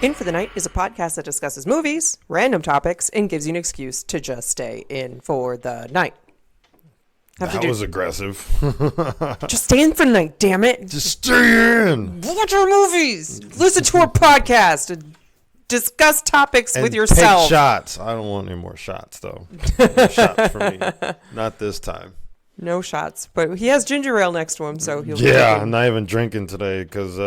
In for the Night is a podcast that discusses movies, random topics, and gives you an excuse to just stay in for the night. That was aggressive. Just stay in for the night, damn it. Just stay in. Watch our movies. Listen to our podcast. And discuss topics with yourself. Take shots. I don't want any more shots, though. No shots for me. Not this time. No shots. But he has ginger ale next to him, so he'll be I'm not even drinking today because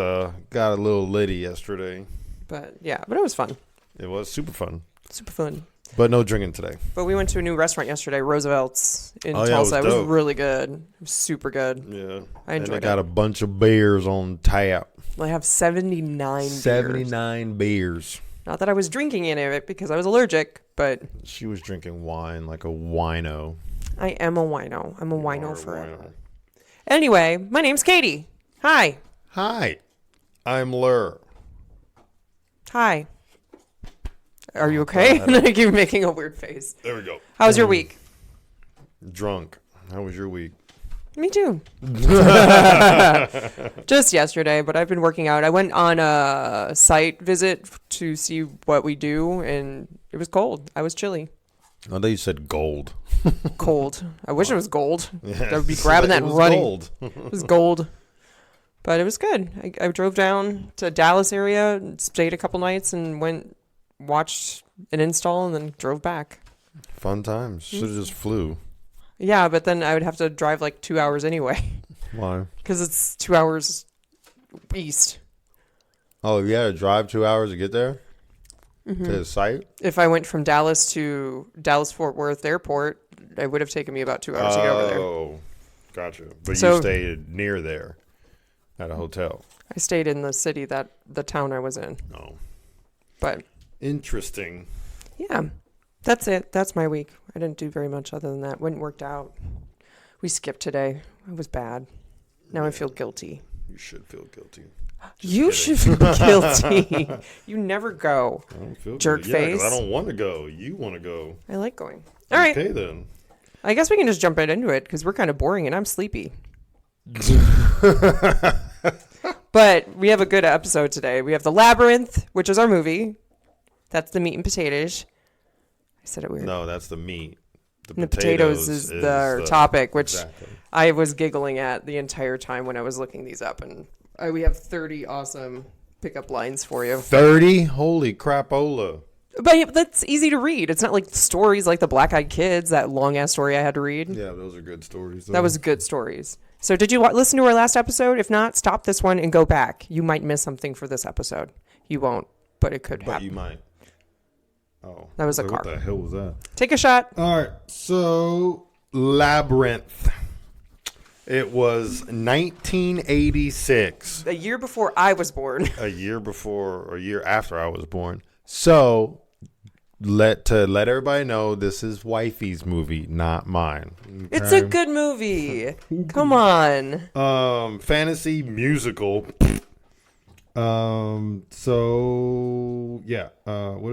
got a little litty yesterday. But it was fun. It was super fun. Super fun. But no drinking today. But we went to a new restaurant yesterday, Roosevelt's in Tulsa. It was really good. It was super good. Yeah. I enjoyed it. And they got a bunch of beers on tap. They have 79 79 beers. Not that I was drinking any of it because I was allergic, but... She was drinking wine like a wino. I am a wino. I'm a wino forever. Anyway, my name's Katie. Hi. Hi. I'm Lur. Hi. Are you okay? I keep making a weird face. There we go. How was your week? Drunk. How was your week? Me too. Just yesterday, but I've been working out. I went on a site visit to see what we do, and it was cold. I was chilly. I thought you said gold. Cold. I wish it was gold. Yeah, I would be grabbing that and running. Gold. It was gold. But it was good. I drove down to Dallas area, stayed a couple nights, and watched an install, and then drove back. Fun times. Should have just flew. Yeah, but then I would have to drive like 2 hours anyway. Why? Because it's 2 hours east. Oh, you had to drive 2 hours to get there? To the site? If I went from Dallas to Dallas-Fort Worth Airport, it would have taken me about 2 hours to get over there. Oh, gotcha. But you stayed near there at a hotel. I stayed in the city, the town I was in. Oh. But interesting. Yeah. That's it. That's my week. I didn't do very much other than that. Went and worked out. We skipped today. It was bad. Now I feel guilty. You should feel guilty. You should feel guilty. You never go. I don't feel jerk guilty. face. I don't want to go. You want to go. I like going. All right. Okay, then. I guess we can just jump right into it because we're kind of boring and I'm sleepy. But we have a good episode today. We have The Labyrinth, which is our movie. That's the meat and potatoes. I said it weird. No, that's the meat. The potatoes is the topic, which exactly. I was giggling at the entire time when I was looking these up. And we have 30 awesome pickup lines for you. 30? Holy crapola. But that's easy to read. It's not like stories like the Black Eyed Kids, that long-ass story I had to read. Yeah, those are good stories. Though. That was good stories. So did you listen to our last episode? If not, stop this one and go back. You might miss something for this episode. You won't, but it could happen. But you might. Oh. That was a car. What the hell was that? Take a shot. All right. So, Labyrinth. It was 1986. A year before I was born. A year after I was born. So, let everybody know this is wifey's movie, not mine. Okay? It's a good movie. Come on. Fantasy musical. What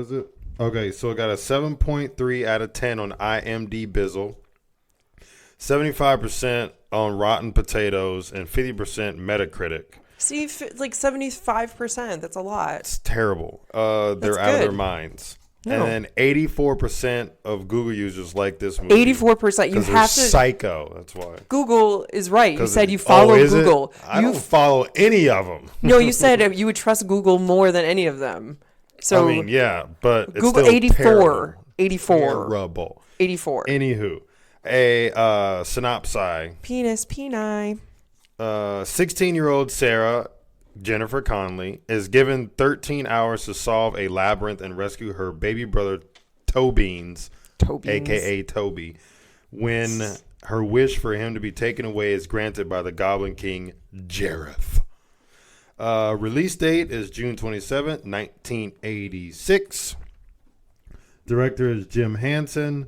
is it? Okay, so it got a 7.3 out of 10 on IMDb Bizzle, 75% on Rotten Potatoes, and 50% Metacritic. See, like 75%. That's a lot. It's terrible. They're out of their minds. No. And then 84% of Google users like this movie. 84%. You have to. Psycho. That's why. Google is right. You said you follow Google. I don't follow any of them. No, you said you would trust Google more than any of them. So I mean, yeah, but it's Google still 84. Terrible. 84. Terrible. 84. Anywho, a synopsis. Penis, peni. 16-year-old Sarah Jennifer Connelly is given 13 hours to solve a labyrinth and rescue her baby brother Tobeans, a.k.a. Toby, when her wish for him to be taken away is granted by the Goblin King, Jareth. Release date is June 27th, 1986. Director is Jim Henson.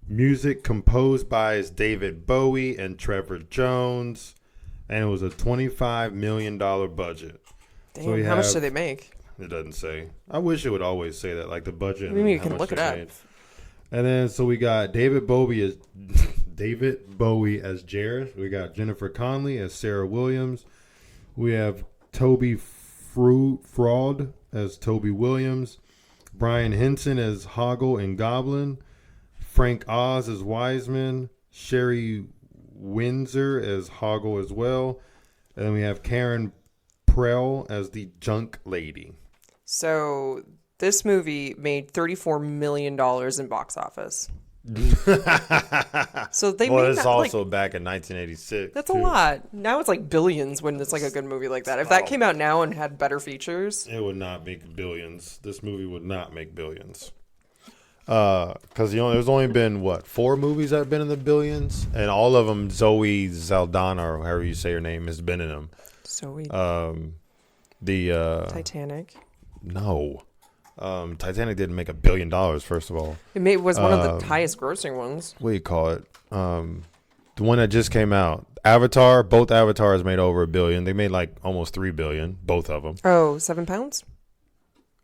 Music composed by David Bowie and Trevor Jones. And it was a $25 million budget. Damn, so how much did they make? It doesn't say. I wish it would always say that, like the budget. Maybe you can look it up. And then, so we got David Bowie as Jareth. We got Jennifer Connelly as Sarah Williams. We have Toby Fraud as Toby Williams, Brian Henson as Hoggle and Goblin, Frank Oz as Wiseman, Sherry Windsor as Hoggle as well, and then we have Karen Prell as the Junk Lady. So this movie made $34 million in box office. So they well, made it's that, also like, back in 1986. That's a lot. Now it's like billions when it's like a good movie like that. If that came out now and had better features, it would not make billions. This movie would not make billions. Because there's only been 4 movies that have been in the billions, and all of them Zoe Saldana, or however you say her name, has been in them. Zoe. The Titanic. No. Titanic didn't make $1 billion. First of all, It was one of the highest grossing ones. What do you call it? The one that just came out, Avatar. Both Avatars made over $1 billion. They made like almost $3 billion, both of them. Oh, £7?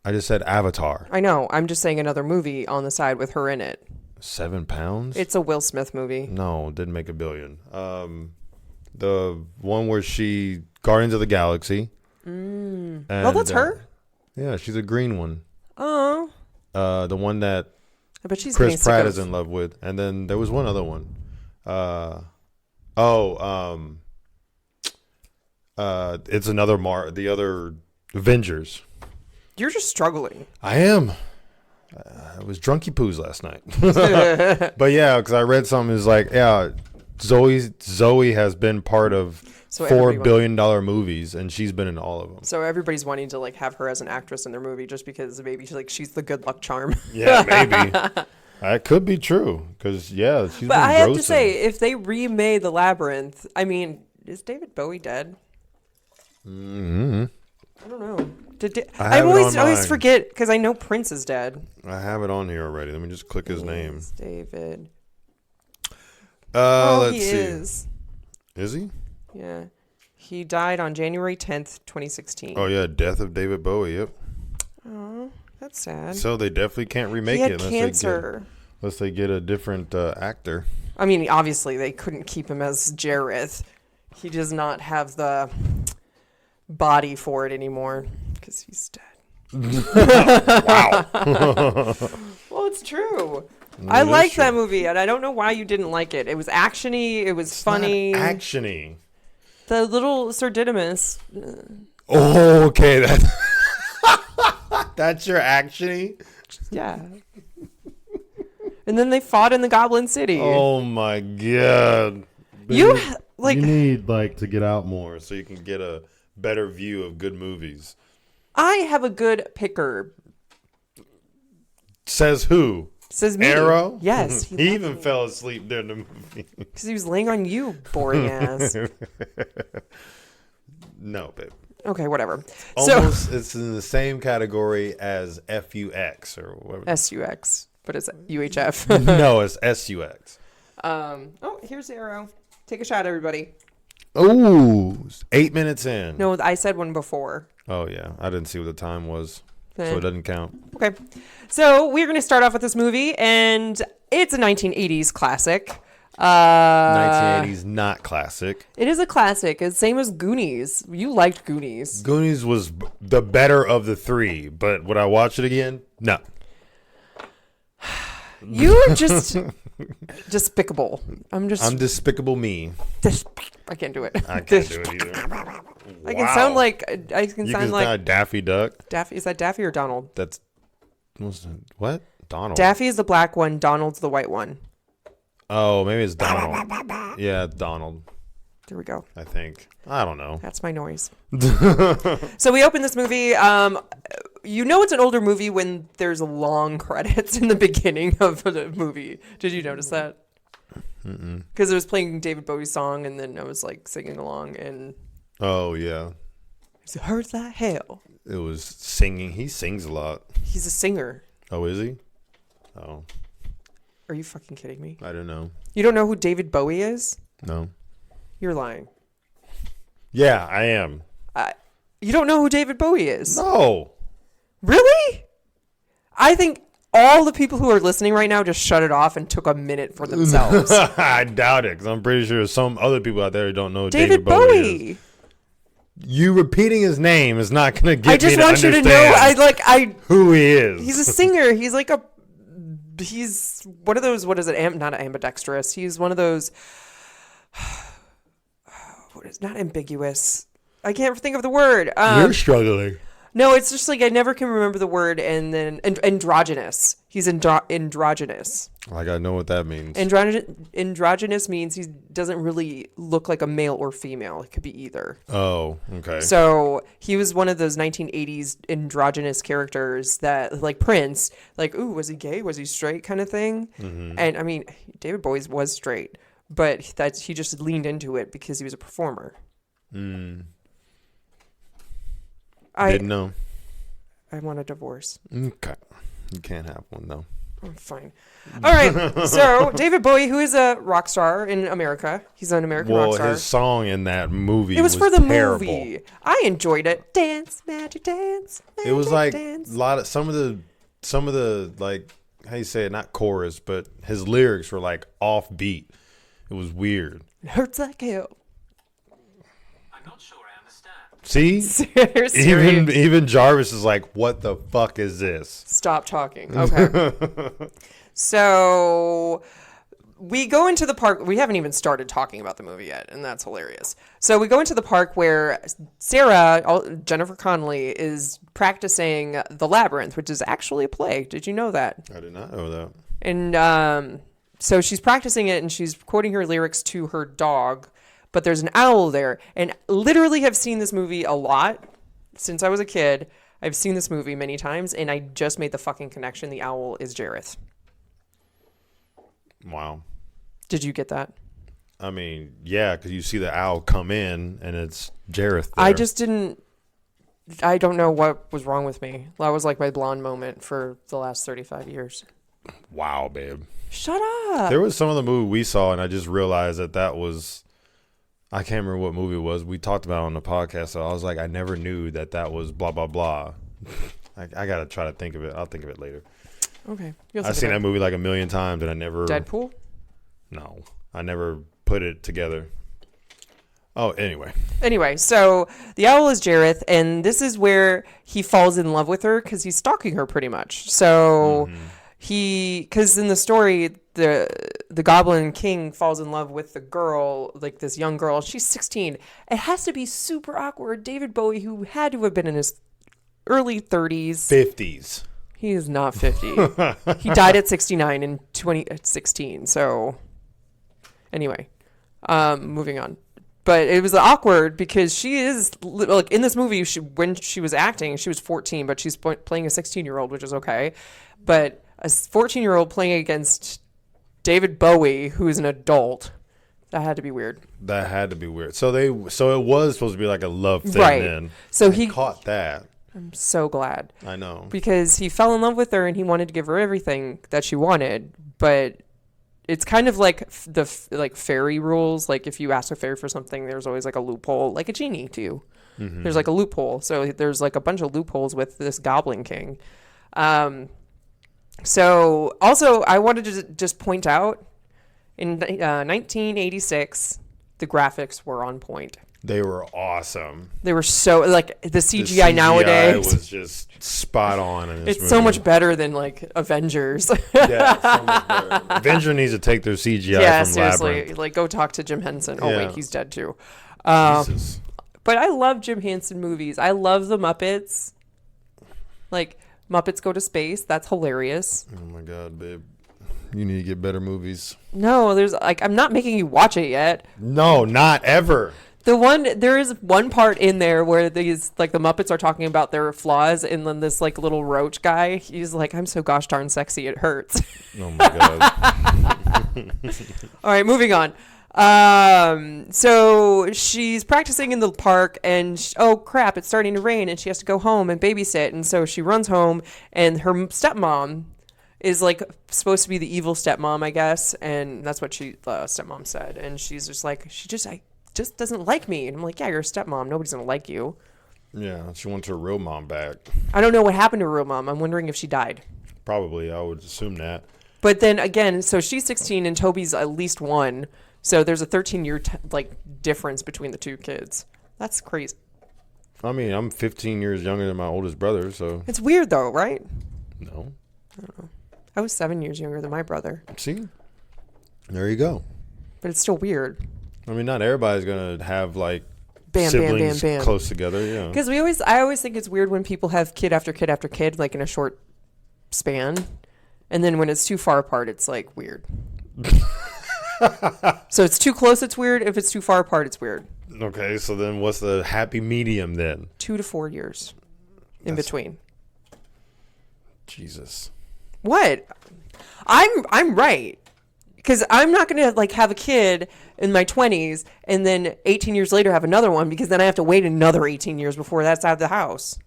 I just said Avatar. I know. I'm just saying another movie on the side with her in it. £7? It's a Will Smith movie. No, didn't make $1 billion. The one where she Guardians of the Galaxy. Oh, that's her. Yeah, she's a green one. Oh. The one that she's Chris Pratt is in love with, and then there was one other one. It's another the other Avengers. You're just struggling. I am. I was drunky poos last night. But yeah, because I read something is like, yeah, Zoe has been part of $4 billion movies, and she's been in all of them. So everybody's wanting to like have her as an actress in their movie just because maybe she's the good luck charm. Yeah, maybe. That could be true because she's But been I have grossing. to say, if they remade the Labyrinth, I mean, is David Bowie dead? Mm-hmm. I don't know. I always forget because I know Prince is dead. I have it on here already. Let me just click his name. David. Let's see. Is he? Yeah. He died on January 10th, 2016. Oh, yeah. Death of David Bowie. Yep. Oh, that's sad. So they definitely can't remake it. He had cancer. Unless they get a different actor. I mean, obviously, they couldn't keep him as Jareth. He does not have the body for it anymore because he's dead. Wow. Well, it's true. I like that movie, and I don't know why you didn't like it. It was actiony. It was funny. Not actiony. The little Sir Didymus. Oh, okay. That's your actiony? Yeah. And then they fought in the Goblin City. Oh my god! You need to get out more so you can get a better view of good movies. I have a good picker. Says who? Says me. Arrow? Yes. He even fell asleep during the movie. Because he was laying on you, boring ass. No, babe. Okay, whatever. Almost, it's in the same category as FUX or whatever. SUX, but it's UHF. No, it's SUX. Here's the arrow. Take a shot, everybody. Oh, 8 minutes in. No, I said one before. Oh, yeah. I didn't see what the time was, so it doesn't count. Okay. So we're going to start off with this movie, and it's a 1980s classic. 1980s, not classic. It is a classic. It's same as Goonies. You liked Goonies. Goonies was the better of the three, but would I watch it again? No. You're just despicable. I'm despicable me. I can't do it. I can't do it either. I can sound like Daffy Duck. Daffy, is that Daffy or Donald? That's what? Donald. Daffy is the black one. Donald's the white one. Oh, maybe it's Donald. Yeah, Donald. There we go. I think. I don't know. That's my noise. So we open this movie. It's an older movie when there's long credits in the beginning of the movie. Did you notice that? Because it was playing David Bowie's song, and then I was like singing along, and oh yeah, it hurts like hell. It was singing. He sings a lot. He's a singer. Oh, is he? Oh. Are you fucking kidding me? I don't know. You don't know who David Bowie is? No. You're lying. Yeah, I am. You don't know who David Bowie is? No. Really? I think all the people who are listening right now just shut it off and took a minute for themselves. I doubt it, because I'm pretty sure some other people out there who don't know David Bowie. you repeating his name is not going to get me to understand. I just want you to know, who he is. He's a singer. He's one of those, what is it? Not ambidextrous. He's one of those, what is not ambiguous. I can't think of the word. You're struggling. No, it's just like I never can remember the word. And then androgynous. He's androgynous. Like I know what that means. Androgynous means he doesn't really look like a male or female. It could be either. Oh, okay. So he was one of those 1980s androgynous characters that, like Prince, like, ooh, was he gay? Was he straight kind of thing? Mm-hmm. And I mean, David Bowie was straight, but he just leaned into it because he was a performer. I didn't know. I want a divorce. Okay. You can't have one, though. Oh, fine. All right. So, David Bowie, who is a rock star in America. He's an American rock star. Well, his song in that movie was for the terrible. movie. I enjoyed it. Dance, magic dance. Magic it was like dance. a lot of some of the like, how you say it, not chorus, but his lyrics were like offbeat. It was weird. It hurts like hell. I'm not sure I understand. See? Seriously. Even Jarvis is like, what the fuck is this? Stop talking. Okay. So we go into the park. We haven't even started talking about the movie yet, and that's hilarious. So we go into the park where Sarah, Jennifer Connelly, is practicing The Labyrinth, which is actually a play. Did you know that? I did not know that. And so she's practicing it, and she's quoting her lyrics to her dog, but there's an owl there. And literally have seen this movie a lot since I was a kid. I've seen this movie many times, and I just made the fucking connection. The owl is Jareth. Wow. Did you get that? I mean, yeah, because you see the owl come in, and it's Jareth there. I just didn't... I don't know what was wrong with me. That was like my blonde moment for the last 35 years. Wow, babe. Shut up. There was some of the movie we saw, and I just realized that was... I can't remember what movie it was. We talked about it on the podcast, so I was like, I never knew that was blah, blah, blah. I got to try to think of it. I'll think of it later. Okay. I've seen that movie like a million times, and I never... Deadpool? No. I never put it together. Oh, anyway. Anyway, so the owl is Jareth, and this is where he falls in love with her because he's stalking her pretty much. So because in the story, the Goblin King falls in love with the girl, like this young girl. She's 16. It has to be super awkward. David Bowie, who had to have been in his early 30s. 50s. He is not 50. He died at 69 in 2016. So anyway, moving on. But it was awkward because she is like in this movie. When she was acting, she was 14, but she's playing a 16-year-old, which is okay. But a 14-year-old playing against David Bowie, who is an adult, that had to be weird. That had to be weird. So it was supposed to be like a love thing, right? Then. So he caught that. I'm so glad. I know. Because he fell in love with her and he wanted to give her everything that she wanted, but it's kind of like the fairy rules. Like if you ask a fairy for something, there's always like a loophole, like a genie too. Mm-hmm. There's like a loophole. So there's like a bunch of loopholes with this Goblin King. So also I wanted to just point out in 1986, the graphics were on point. They were awesome. They were so like the CGI nowadays was just spot on in this it's movie. so much better than like Avengers. Yeah, so much better. Avenger needs to take their CGI from seriously. Labyrinth. Like go talk to Jim Henson. Oh wait, he's dead too. Jesus. But I love Jim Henson movies. I love the Muppets. Like Muppets Go to Space. That's hilarious. Oh my God, babe. You need to get better movies. No, there's like I'm not making you watch it yet. No, not ever. There is one part in there where these like the Muppets are talking about their flaws, and then this like little roach guy, he's like, "I'm so gosh darn sexy, it hurts." Oh my God. All right, moving on. So she's practicing in the park, and oh crap, it's starting to rain, and she has to go home and babysit, and so she runs home, and her stepmom is like supposed to be the evil stepmom, I guess, and that's what stepmom said, and she's just like she just doesn't like me. And I'm like, yeah, you're a stepmom. Nobody's going to like you. Yeah, she wants her real mom back. I don't know what happened to her real mom. I'm wondering if she died. Probably. I would assume that. But then again, so she's 16 and Toby's at least 1. So there's a 13-year difference between the two kids. That's crazy. I mean, I'm 15 years younger than my oldest brother, so. It's weird though, right? No. I don't know. I was 7 years younger than my brother. See? There you go. But it's still weird. I mean, not everybody's going to have, like, Bam, siblings bam, bam, bam. close together, yeah. Because I always think it's weird when people have kid after kid after kid, like in a short span. And then when it's too far apart, it's like weird. So it's too close, it's weird. If it's too far apart, it's weird. Okay, so then what's the happy medium then? 2 to 4 years in between. Jesus. What? I'm right. Because I'm not going to like have a kid in my 20s and then 18 years later have another one, because then I have to wait another 18 years before that's out of the house.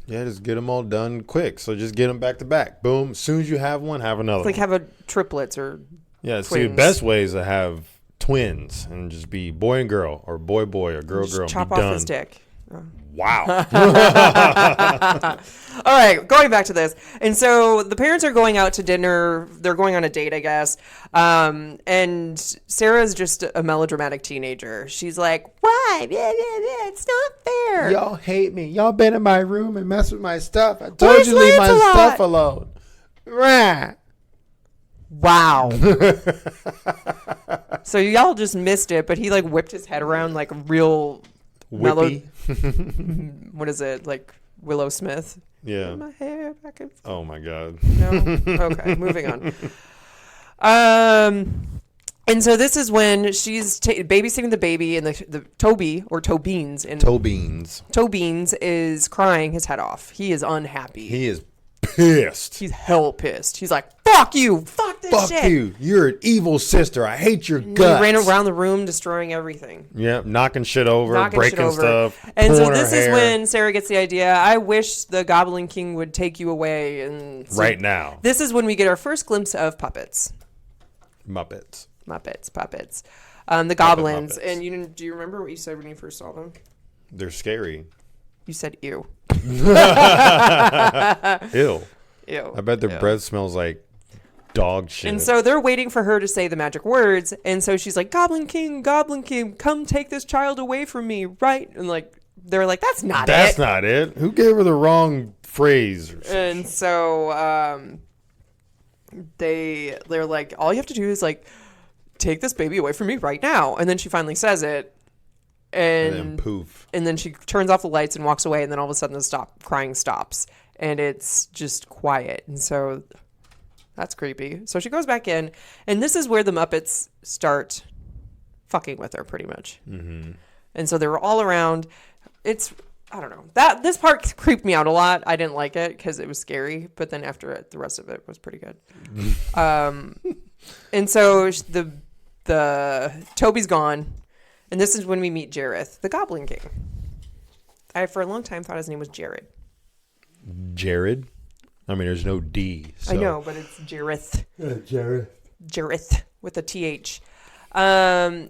Yeah, just get them all done quick. So just get them back to back. Boom. As soon as you have one, have another. It's like have a triplets or yeah. twins. See, the best way is to have twins and just be boy and girl, or boy or girl. Chop be off done. his dick. Wow. All right, going back to this. And so the parents are going out to dinner. They're going on a date, I guess. And Sarah's just a melodramatic teenager. She's like, why? It's not fair. Y'all hate me. Y'all been in my room and messed with my stuff. I told Where's you to leave my Lancelot? stuff alone. Rah. Wow. So y'all just missed it, but he like whipped his head around like a real Whippy. what is it? Like Willow Smith? Yeah. My hair back and forth. Oh my God. No? Okay, moving on. And so this is when she's babysitting the baby, and the Toby or Tobeans and Tobeans is crying his head off. He is unhappy. He is pissed. He's hell pissed. He's like, "Fuck you! Fuck this shit! Fuck you! You're an evil sister. I hate your And guts." he ran around the room destroying everything. Yep, knocking shit over, breaking stuff. And so pulling this her is hair. when Sarah gets the idea. I wish the Goblin King would take you away. And so right now, this is when we get our first glimpse of puppets. Muppets. The goblins. Muppets. And do you remember what you said when you first saw them? They're scary. You said ew. Ew. Ew. I bet their breath smells like dog shit. And so they're waiting for her to say the magic words. And so she's like, Goblin King, come take this child away from me, right? And like they're like, that's not it. Who gave her the wrong phrase? And so they're like, all you have to do is like take this baby away from me right now. And then she finally says it. And then poof. And then she turns off the lights and walks away. And then all of a sudden the crying stops. And it's just quiet. And so that's creepy. So she goes back in. And this is where the Muppets start fucking with her pretty much. Mm-hmm. And so they were all around. I don't know. This part creeped me out a lot. I didn't like it because it was scary. But then after it, the rest of it was pretty good. And so the Toby's gone. And this is when we meet Jareth, the Goblin King. I, for a long time, thought his name was Jared. Jared? I mean, there's no D. So. I know, but it's Jareth. Jared. Jareth with a TH.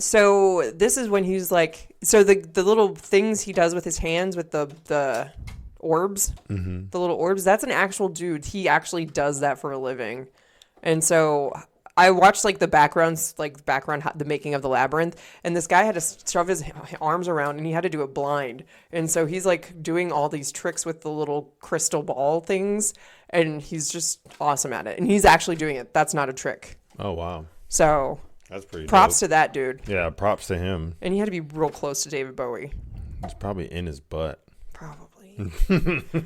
So this is when he's like, so the little things he does with his hands with the orbs, the little orbs, that's an actual dude. He actually does that for a living. And so I watched like the the making of the Labyrinth, and this guy had to shove his arms around, and he had to do it blind. And so he's like doing all these tricks with the little crystal ball things, and he's just awesome at it. And he's actually doing it. That's not a trick. Oh, wow. So that's pretty props dope. to that dude. Yeah, props to him. And he had to be real close to David Bowie. He's probably in his butt. Probably.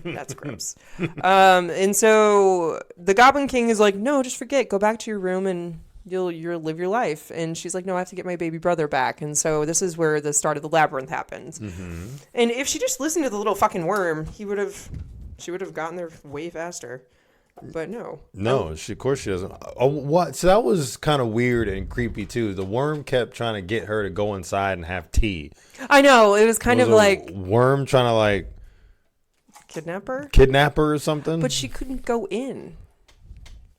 That's gross. And so the Goblin King is like, no, just forget. Go back to your room and you'll live your life. And she's like, no, I have to get my baby brother back. And so this is where the start of the labyrinth happens. Mm-hmm. And if she just listened to the little fucking worm, she would have gotten there way faster. But no. No, of course she doesn't. Oh, what? So that was kind of weird and creepy too. The worm kept trying to get her to go inside and have tea. I know. It was kind of like worm trying to like kidnap her or something. But she couldn't go in.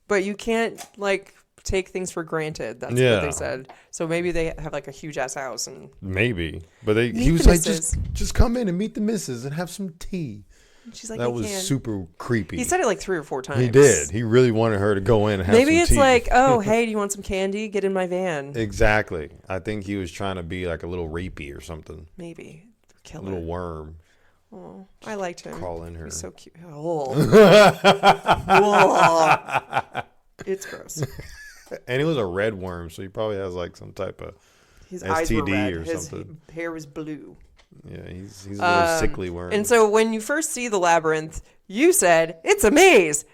But you can't like take things for granted. That's what they said. So maybe they have like a huge ass house and maybe. But he was like, just come in and meet the missus and have some tea. She's like, that was super creepy. He said it like 3 or 4 times. He did. He really wanted her to go in and have maybe some it's tea. like, oh, hey, do you want some candy? Get in my van. Exactly. I think he was trying to be like a little rapey or something. Maybe. A little worm. Oh, I liked him. Crawl in her. He's so cute. Oh. Whoa. It's gross. And it was a red worm, so he probably has like some type of His STD eyes were red. or His something. hair was blue. Yeah, he's a little sickly worm. And so when you first see the labyrinth, you said, it's a maze.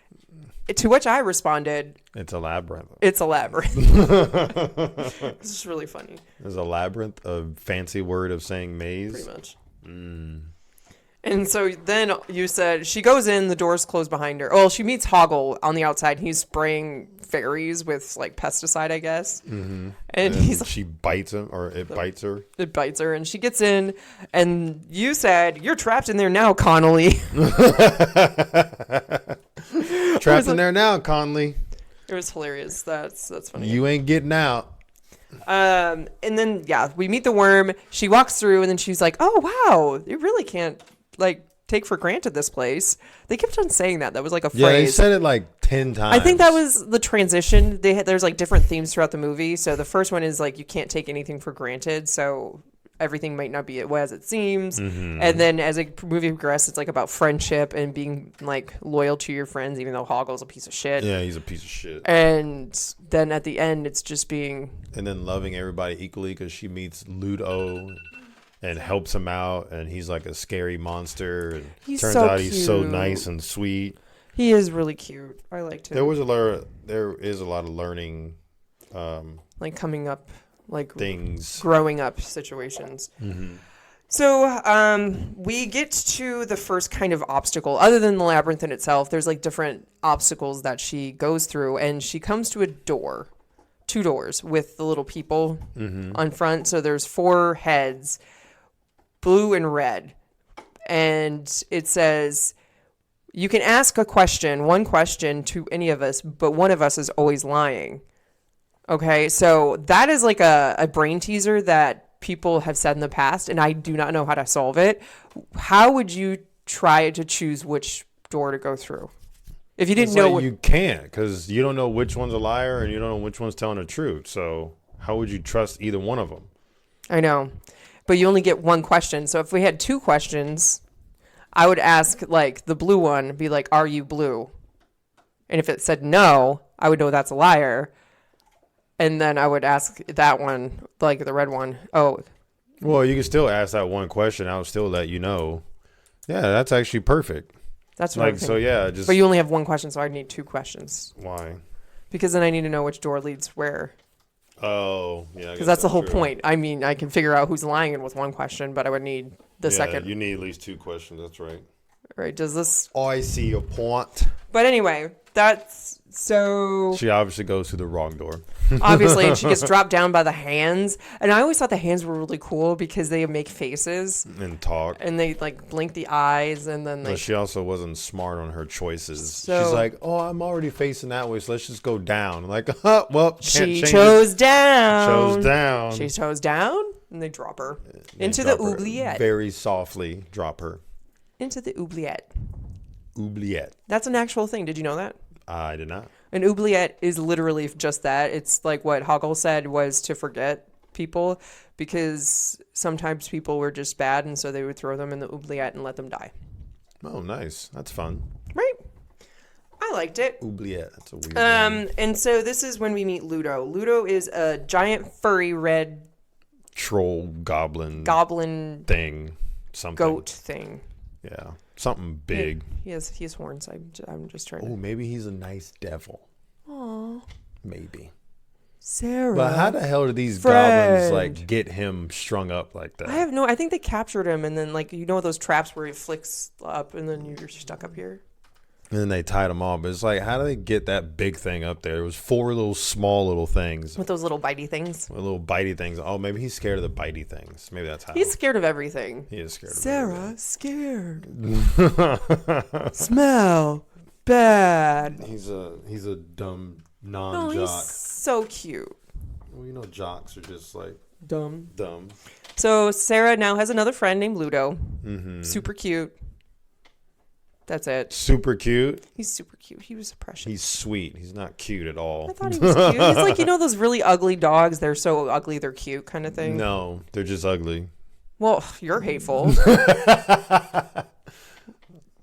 To which I responded, it's a labyrinth. it's a labyrinth. This is really funny. Is a labyrinth a fancy word of saying maze? Pretty much. And so then you said, she goes in, the door's closed behind her. Well, she meets Hoggle on the outside. He's spraying fairies with like pesticide, I guess. Mm-hmm. And he's like, she bites him, or it bites her. it bites her, and she gets in, and you said, you're trapped in there now, Connolly. Trapped in there now, Conley. It was hilarious. That's funny. You ain't getting out. And then, yeah, we meet the worm. She walks through, and then she's like, oh, wow, you really can't, like, take for granted this place. They kept on saying that. That was like a phrase. Yeah, they said it like 10 times. I think that was the transition. There's like different themes throughout the movie. So the first one is like, you can't take anything for granted. So everything might not be as it seems. Mm-hmm. And then as a movie progresses, it's like about friendship and being like loyal to your friends, even though Hoggle's a piece of shit. Yeah, he's a piece of shit. And then at the end, it's just being... And then loving everybody equally because she meets Ludo and helps him out. And he's like a scary monster. And turns out he's so nice and sweet. He is really cute. I liked him. There is a lot of learning... like coming up... like things, growing up situations. Mm-hmm. So we get to the first kind of obstacle. Other than the labyrinth in itself, there's like different obstacles that she goes through, and she comes to a door, 2 doors with the little people on front. So there's 4 heads, blue and red, and it says, you can ask one question to any of us, but one of us is always lying. Okay, so that is like a brain teaser that people have said in the past, and I do not know how to solve it. How would you try to choose which door to go through? If you didn't know... you can't, because you don't know which one's a liar, and you don't know which one's telling the truth. So how would you trust either one of them? I know, but you only get 1 question. So if we had 2 questions, I would ask, like, the blue one, be like, are you blue? And if it said no, I would know that's a liar. And then I would ask that one, like the red one. Oh. Well, you can still ask that one question. I would still let you know. Yeah, that's actually perfect. That's what like, so yeah. But you only have 1 question, so I need 2 questions. Why? Because then I need to know which door leads where. Oh, yeah. Because that's the whole point. I mean, I can figure out who's lying with 1 question, but I would need the second. You need at least 2 questions. That's right. Right. Does this... I see your point. But anyway, that's... So she obviously goes through the wrong door. Obviously, and she gets dropped down by the hands. And I always thought the hands were really cool because they make faces and talk, and they like blink the eyes, and then but she also wasn't smart on her choices. So, she's like, "Oh, I'm already facing that way, so let's just go down." I'm like, well, she chose down. Chose down. She chose down, and they drop her into the oubliette. Very softly drop her into the oubliette. Oubliette. That's an actual thing. Did you know that? I did not. An oubliette is literally just that. It's like what Hoggle said was to forget people, because sometimes people were just bad, and so they would throw them in the oubliette and let them die. Oh, nice. That's fun. Right? I liked it. Oubliette. That's a weird name. And so this is when we meet Ludo. Ludo is a giant furry red troll goblin thing. Something. Goat thing. Yeah. Something big. Yeah, he has horns. I'm just trying to... Oh, maybe he's a nice devil. Aw. Maybe. Sarah. But how the hell did these goblins like get him strung up like that? I think they captured him, and then like, you know those traps where he flicks up and then you're stuck up here? And then they tied him on. But it's like, how do they get that big thing up there? It was 4 little small little things. With those little bitey things. With little bitey things. Oh, maybe he's scared of the bitey things. Maybe that's how. He's scared of everything. He is scared of everything. Sarah, scared. Smell bad. He's a dumb non-jock. No, he's so cute. Well, you know, jocks are just like dumb. So Sarah now has another friend named Ludo. Mm-hmm. Super cute. That's it. Super cute? He's super cute. He was precious. He's sweet. He's not cute at all. I thought he was cute. He's like, you know those really ugly dogs? They're so ugly, they're cute kind of thing? No, they're just ugly. Well, you're hateful.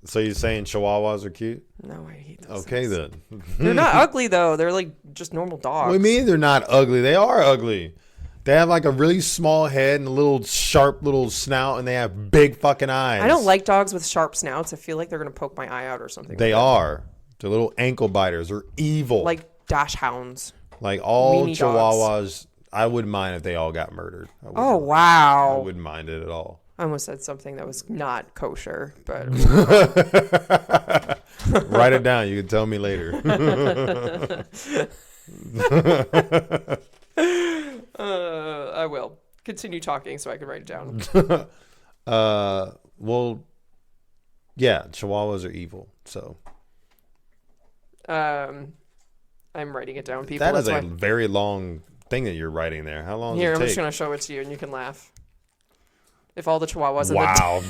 So you're saying Chihuahuas are cute? No, I hate those. Okay, things. then. They're not ugly though. They're like just normal dogs. What do you mean they're not ugly? They are ugly. They have like a really small head and a little sharp little snout, and they have big fucking eyes. I don't like dogs with sharp snouts. I feel like they're gonna poke my eye out or something. They are. They're little ankle biters. They're evil. Like dash hounds. Like all Weenie Chihuahuas. dogs. I wouldn't mind if they all got murdered. Oh wow! I wouldn't mind it at all. I almost said something that was not kosher, but Write it down. You can tell me later. I will continue talking so I can write it down. Well, yeah, Chihuahuas are evil. So I'm writing it down, people. that is That's a why. very long thing that you're writing there. How long? Here, does I'm it just take? gonna show it to you, and you can laugh. If all the Chihuahuas in the Wow.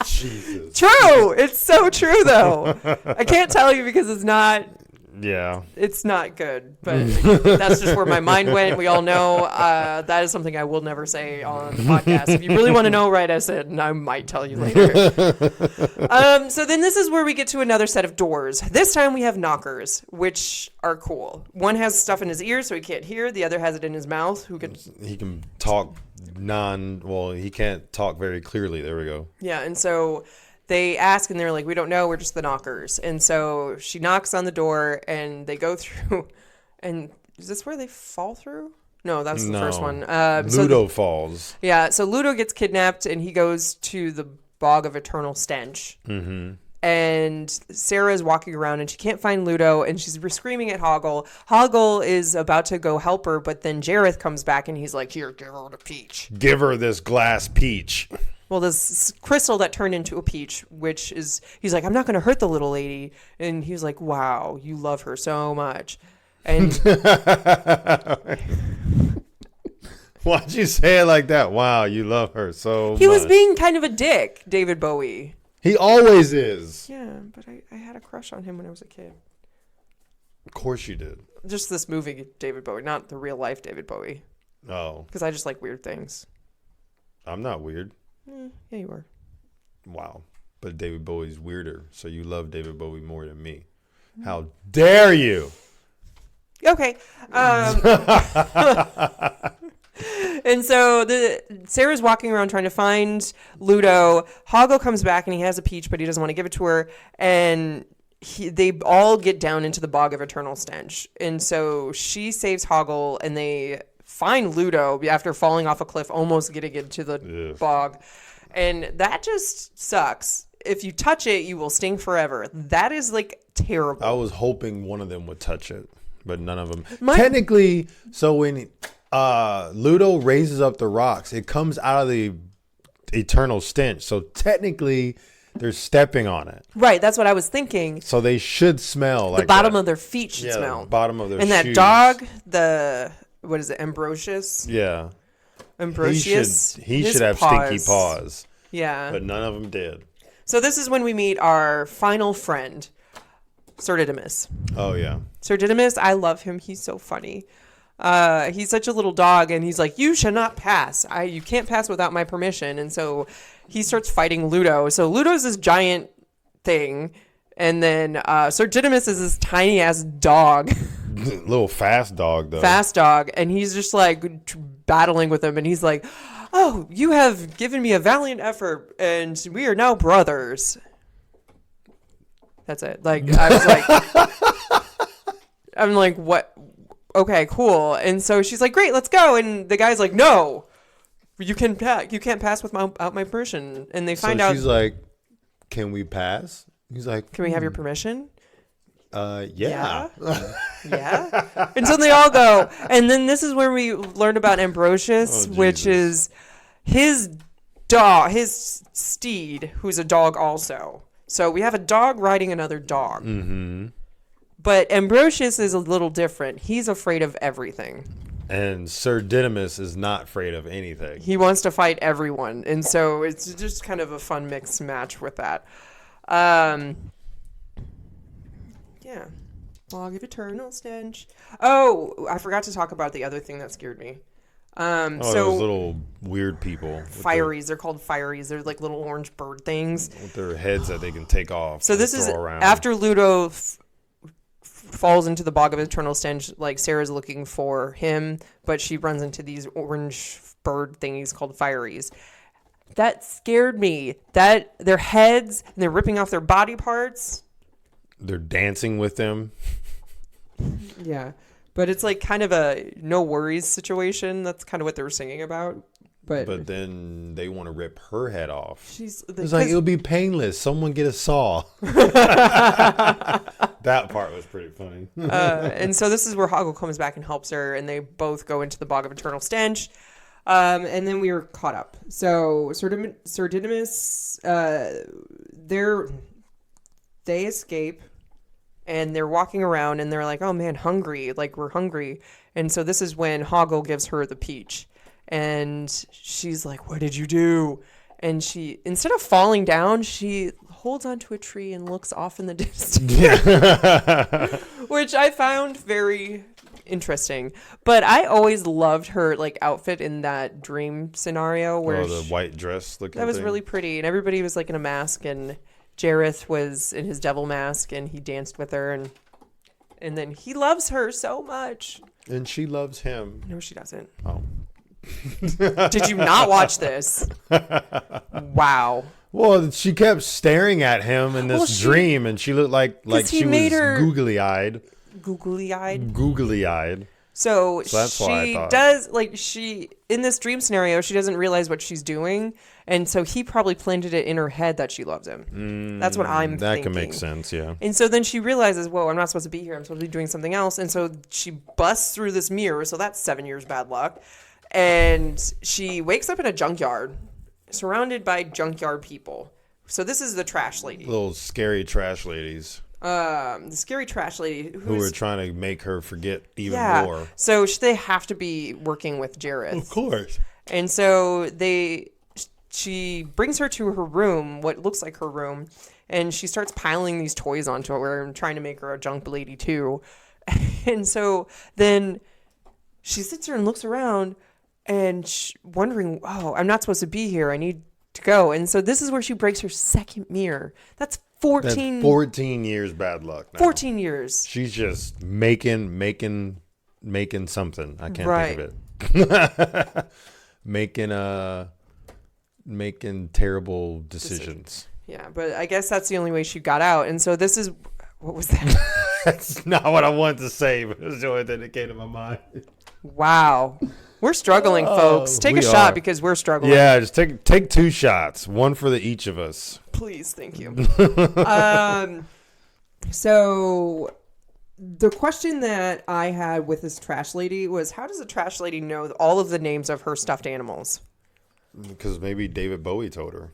Jesus. True. It's so true, though. I can't tell you because it's not Yeah. good, but that's just where my mind went. We all know that is something I will never say on the podcast. If you really want to know, write us in, and I might tell you later. So then this is where we get to another set of doors. This time we have knockers, which are cool. One has stuff in his ear so he can't hear. The other has it in his mouth. He can talk he can't talk very clearly. There we go. Yeah, and so they ask, and they're like, we don't know, we're just the knockers. And so she knocks on the door, and they go through, and is this where they fall through? No, that was the first one. Ludo falls. Yeah, so Ludo gets kidnapped, and he goes to the Bog of Eternal Stench. Mm-hmm. And Sarah is walking around, and she can't find Ludo, and she's screaming at Hoggle. Hoggle is about to go help her, but then Jareth comes back, and he's like, here, give her the peach. Give her this glass peach. Well, this crystal that turned into a peach, which is, he's like, I'm not going to hurt the little lady. And he was like, wow, you love her so much. And Why'd you say it like that? Wow, you love her so much. he was being kind of a dick, David Bowie. He always is. Yeah, but I had a crush on him when I was a kid. Of course you did. Just this movie, David Bowie, not the real life David Bowie. Oh, Because I just like weird things. I'm not weird. Yeah, you were. Wow. But David Bowie's weirder, so you love David Bowie more than me. How dare you? Okay. And so Sarah's walking around trying to find Ludo. Hoggle comes back and he has a peach, but he doesn't want to give it to her. And they all get down into the Bog of Eternal Stench. And so she saves Hoggle, and they find Ludo after falling off a cliff, almost getting into the bog. And that just sucks. If you touch it, you will sting forever. That is like terrible. I was hoping one of them would touch it, but none of them. Technically, so when Ludo raises up the rocks, it comes out of the eternal stench. So technically, they're stepping on it. Right, that's what I was thinking. So they should smell like the bottom that. of their feet should smell. The bottom of their and shoes. that dog, what is it, Ambrosius? Yeah. Ambrosius. He his should have stinky paws. Yeah. But none of them did. So this is when we meet our final friend, Sir Didymus. Oh, yeah. Sir Didymus, I love him. He's so funny. He's such a little dog, and he's like, you should not pass. You can't pass without my permission. And so he starts fighting Ludo. So Ludo's this giant thing, and then Sir Didymus is this tiny-ass dog. Little fast dog, though. Fast dog, and he's just like battling with him, and he's like, oh, you have given me a valiant effort, and we are now brothers. That's it. Like, I was like, I'm like, what? Okay, cool. And so she's like, great, let's go. And the guy's like, no, you can't pass without my permission. And they find out. She's like, can we pass? He's like, can we have your permission? Yeah. Yeah. And so they all go. And then this is where we learned about Ambrosius, which is his dog, his steed, who's a dog also. So we have a dog riding another dog. Mm-hmm. But Ambrosius is a little different. He's afraid of everything. And Sir Didymus is not afraid of anything. He wants to fight everyone. And so it's just kind of a fun mixed match with that. Yeah. Log of Eternal Stench. Oh, I forgot to talk about the other thing that scared me. Those little weird people. Fireys. They're called fireys. They're like little orange bird things. With their heads that they can take off. So this is around. after Ludo falls into the bog of eternal stench. Like Sarah's looking for him, but she runs into these orange bird thingies called fireys. That scared me. That their heads and they're ripping off their body parts. They're dancing with them. Yeah. But it's like kind of a no worries situation. That's kind of what they were singing about. But then they want to rip her head off. It's like, it'll be painless. Someone get a saw. That part was pretty funny. And so this is where Hoggle comes back and helps her. And they both go into the bog of eternal stench. And then we were caught up. So Sir Didymus, they escape. And they're walking around and they're like, oh man, hungry. Like, we're hungry. And so this is when Hoggle gives her the peach. And she's like, what did you do? And she, instead of falling down, she holds onto a tree and looks off in the distance. Yeah. Which I found very interesting. But I always loved her like outfit in that dream scenario where the white dress looking that was thing. really pretty. And everybody was like in a mask and Jareth was in his devil mask and he danced with her and then he loves her so much. And she loves him. No, she doesn't. Oh. Did you not watch this? Wow. Well, she kept staring at him in this dream and she looked like she was googly-eyed. Googly-eyed. So that's why I thought. does, like, in this dream scenario, she doesn't realize what she's doing. And so he probably planted it in her head that she loves him. That's what I'm thinking. That can make sense, yeah. And so then she realizes, whoa, I'm not supposed to be here. I'm supposed to be doing something else. And so she busts through this mirror. So that's 7 years bad luck. And she wakes up in a junkyard, surrounded by junkyard people. So this is the trash lady. Little scary trash ladies. The scary trash lady who were trying to make her forget even more. So they have to be working with Jareth. Of course. And so she brings her to her room, what looks like her room, and she starts piling these toys onto her and trying to make her a junk lady too. And so then she sits there and looks around and wondering, oh, I'm not supposed to be here. I need to go. And so this is where she breaks her second mirror. That's 14 years bad luck now. 14 years. She's just making something. I can't think of it. making terrible decisions. Yeah, but I guess that's the only way she got out. And so this is, what was that? That's not what I wanted to say, but it was the only thing that came to my mind. Wow. We're struggling, folks. Take a shot because we're struggling. Yeah, just take 2 shots. One for each of us. Please, thank you. So the question that I had with this trash lady was, how does a trash lady know all of the names of her stuffed animals? Because maybe David Bowie told her.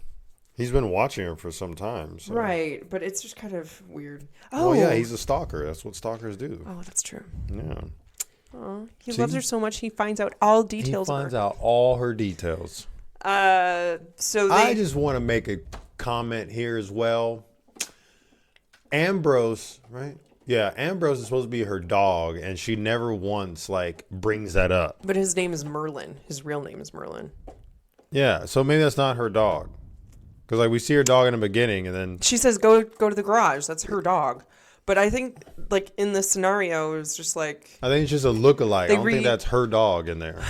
He's been watching her for some time. So. Right, but it's just kind of weird. Oh, well, yeah, he's a stalker. That's what stalkers do. Oh, that's true. Yeah. Oh, he loves her so much, he finds out all details. He finds out all her details. I just want to make a comment here as well. Ambrose, right? Yeah, Ambrose is supposed to be her dog, and she never once brings that up. But his name is Merlin. His real name is Merlin. Yeah, so maybe that's not her dog. Because we see her dog in the beginning, and then she says, "Go to the garage." That's her dog. But I think, in this scenario, it was just I think it's just a lookalike. I don't think that's her dog in there.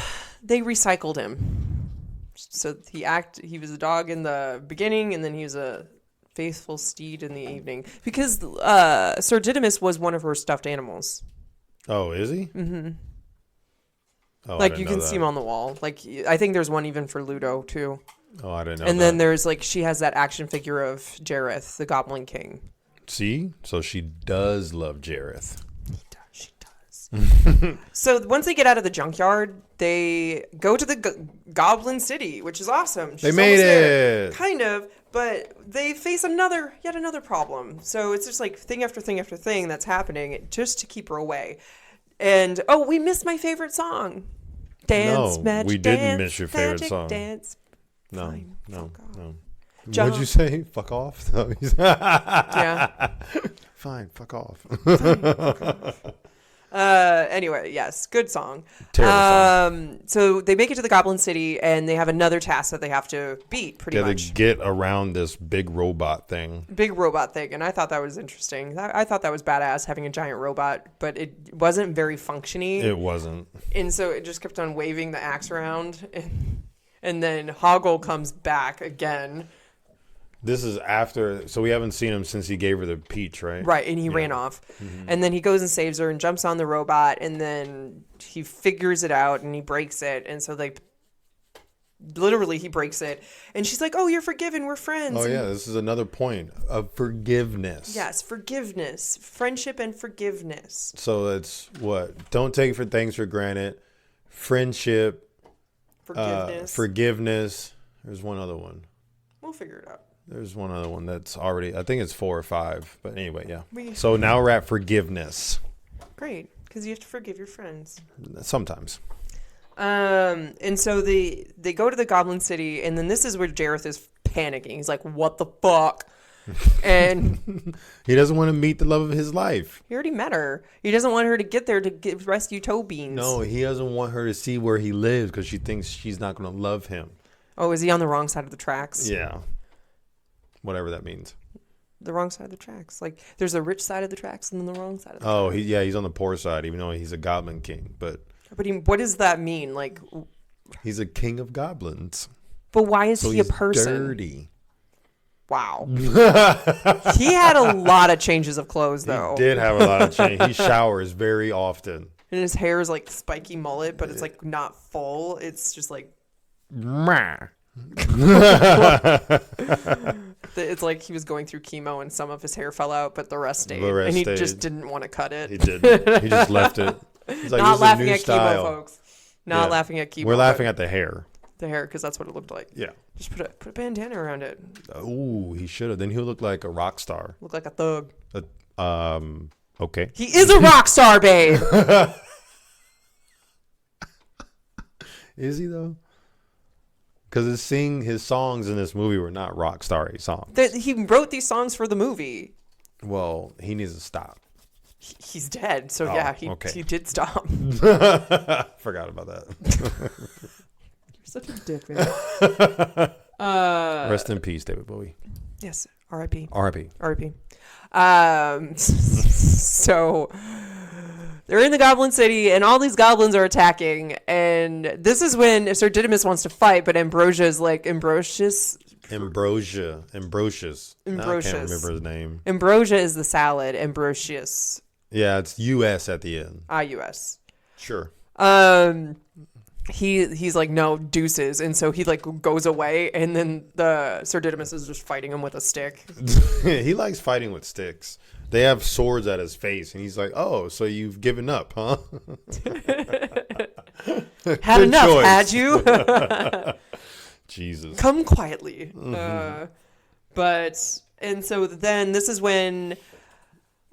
They recycled him. So he was a dog in the beginning, and then he was a faithful steed in the evening. Because Sir Didymus was one of her stuffed animals. Oh, is he? Mm-hmm. Oh, you can see him on the wall. I think there's one even for Ludo, too. Oh, I didn't know And then there's, she has that action figure of Jareth, the Goblin King. See? So she does love Jareth. She does. So once they get out of the junkyard, they go to the Goblin City, which is awesome. They made it. There, kind of, but they face yet another problem. So it's just thing after thing after thing that's happening just to keep her away. And, we missed my favorite song. Dance, magic, we didn't miss your favorite song. Dance. No, Fine, no. Jump. What'd you say? Fuck off? Yeah. Fine, fuck off. Fine, fuck off. Anyway, yes, good song. Terrible song. So they make it to the Goblin City, and they have another task that they have to beat. Pretty They much. get around this big robot thing. Big robot thing, and I thought that was interesting. I thought that was badass having a giant robot, but it wasn't very functiony. It wasn't. And so it just kept on waving the axe around, and then Hoggle comes back again. This is after, so we haven't seen him since he gave her the peach, right? Right, and he ran off. And then he goes and saves her and jumps on the robot, and then he figures it out and he breaks it. And so literally he breaks it. And she's like, oh, you're forgiven. We're friends. Oh, yeah. This is another point of forgiveness. Yes, forgiveness. Friendship and forgiveness. So it's what? Don't take things for granted. Friendship. Forgiveness. There's one other one. We'll figure it out. There's one other one that's already, I think it's 4 or 5. But anyway, yeah. So now we're at forgiveness. Great, because you have to forgive your friends. Sometimes. And so they go to the Goblin City, and then this is where Jareth is panicking. He's like, what the fuck? And he doesn't want to meet the love of his life. He already met her. He doesn't want her to get there to rescue Toe Beans. No, he doesn't want her to see where he lives because she thinks she's not going to love him. Oh, is he on the wrong side of the tracks? Yeah. Whatever that means. The wrong side of the tracks. Like, there's a rich side of the tracks and then the wrong side of the tracks. Oh, he's on the poor side, even though he's a goblin king. But what does that mean? Like, he's a king of goblins. But why is he a person? Dirty. Wow. He had a lot of changes of clothes, though. He did have a lot of change. He showers very often. And his hair is like spiky mullet, but it's like not full. It's just like... It's like he was going through chemo and some of his hair fell out, but the rest stayed. And he just didn't want to cut it. He didn't. He just left it. He's like, not laughing at style. chemo, folks. Not laughing at chemo. We're laughing at the hair. The hair, because that's what it looked like. Yeah. Just put a bandana around it. Ooh, he should have. Then he'll look like a rock star. Look like a thug. Okay. He is a rock star, babe. Is he though? Because his songs in this movie were not rock star-y songs. He wrote these songs for the movie. Well, he needs to stop. He's dead, so he did stop. Forgot about that. You're such a dick, man. Rest in peace, David Bowie. Yes, R.I.P. R.I.P. R.I.P. So... They're in the Goblin City, and all these goblins are attacking. And this is when Sir Didymus wants to fight, but Ambrosia is like, Ambrosius. I can't remember his name. Ambrosia is the salad. Ambrosius. Yeah, it's U.S. at the end. U.S. Sure. He's like, no, deuces. And so he like goes away, and then the Sir Didymus is just fighting him with a stick. He likes fighting with sticks. They have swords at his face, and he's like, oh, so you've given up, huh? Had enough, choice. Had you? Jesus. Come quietly. Mm-hmm. And so then this is when